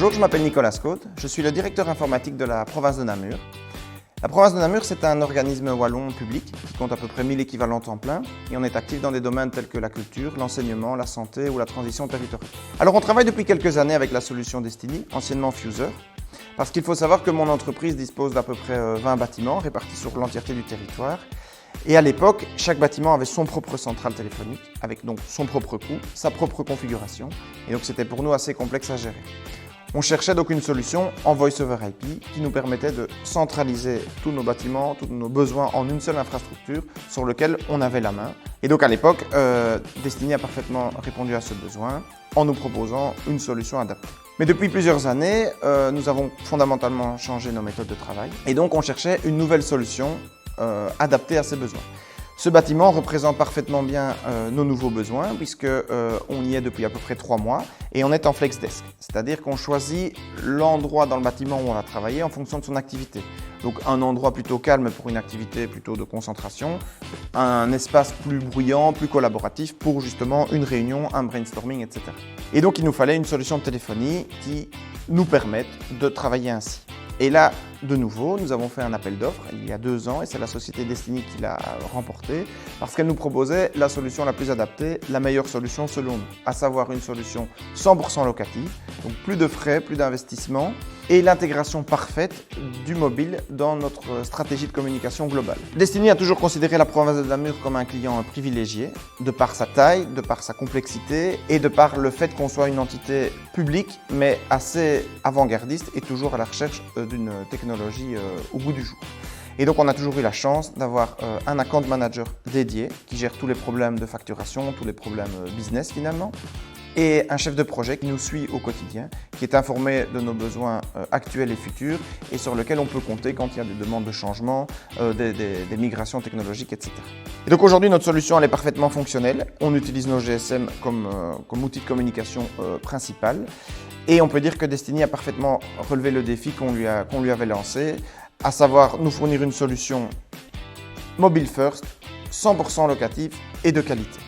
Bonjour, je m'appelle Nicolas Scott, je suis le directeur informatique de la province de Namur. La province de Namur, c'est un organisme wallon public qui compte à peu près 1000 équivalents temps plein et on est actif dans des domaines tels que la culture, l'enseignement, la santé ou la transition territoriale. Alors on travaille depuis quelques années avec la solution Destiny, anciennement Fuser, parce qu'il faut savoir que mon entreprise dispose d'à peu près 20 bâtiments répartis sur l'entièreté du territoire. Et à l'époque, chaque bâtiment avait son propre centrale téléphonique, avec donc son propre coût, sa propre configuration, et donc c'était pour nous assez complexe à gérer. On cherchait donc une solution en Voice over IP qui nous permettait de centraliser tous nos bâtiments, tous nos besoins en une seule infrastructure sur laquelle on avait la main. Et donc à l'époque, Destiny a parfaitement répondu à ce besoin en nous proposant une solution adaptée. Mais depuis plusieurs années, nous avons fondamentalement changé nos méthodes de travail et donc on cherchait une nouvelle solution adaptée à ces besoins. Ce bâtiment représente parfaitement bien nos nouveaux besoins puisqu'on y est depuis à peu près 3 mois et on est en FlexDesk, c'est-à-dire qu'on choisit l'endroit dans le bâtiment où on va travailler en fonction de son activité. Donc un endroit plutôt calme pour une activité plutôt de concentration, un espace plus bruyant, plus collaboratif pour justement une réunion, un brainstorming, etc. Et donc il nous fallait une solution de téléphonie qui nous permette de travailler ainsi. Et là, de nouveau, nous avons fait un appel d'offres il y a 2 ans et c'est la société Destiny qui l'a remporté parce qu'elle nous proposait la solution la plus adaptée, la meilleure solution selon nous, à savoir une solution 100% locative, donc plus de frais, plus d'investissement et l'intégration parfaite du mobile dans notre stratégie de communication globale. Destiny a toujours considéré la province de Namur comme un client privilégié, de par sa taille, de par sa complexité et de par le fait qu'on soit une entité publique mais assez avant-gardiste et toujours à la recherche d'une technologie au goût du jour. Et donc on a toujours eu la chance d'avoir un account manager dédié qui gère tous les problèmes de facturation, tous les problèmes business finalement, et un chef de projet qui nous suit au quotidien, qui est informé de nos besoins actuels et futurs et sur lequel on peut compter quand il y a des demandes de changement, des migrations technologiques, etc. Et donc aujourd'hui notre solution elle est parfaitement fonctionnelle, on utilise nos GSM comme outil de communication principal. Et on peut dire que Destiny a parfaitement relevé le défi qu'on lui avait lancé, à savoir nous fournir une solution mobile first, 100% locative et de qualité.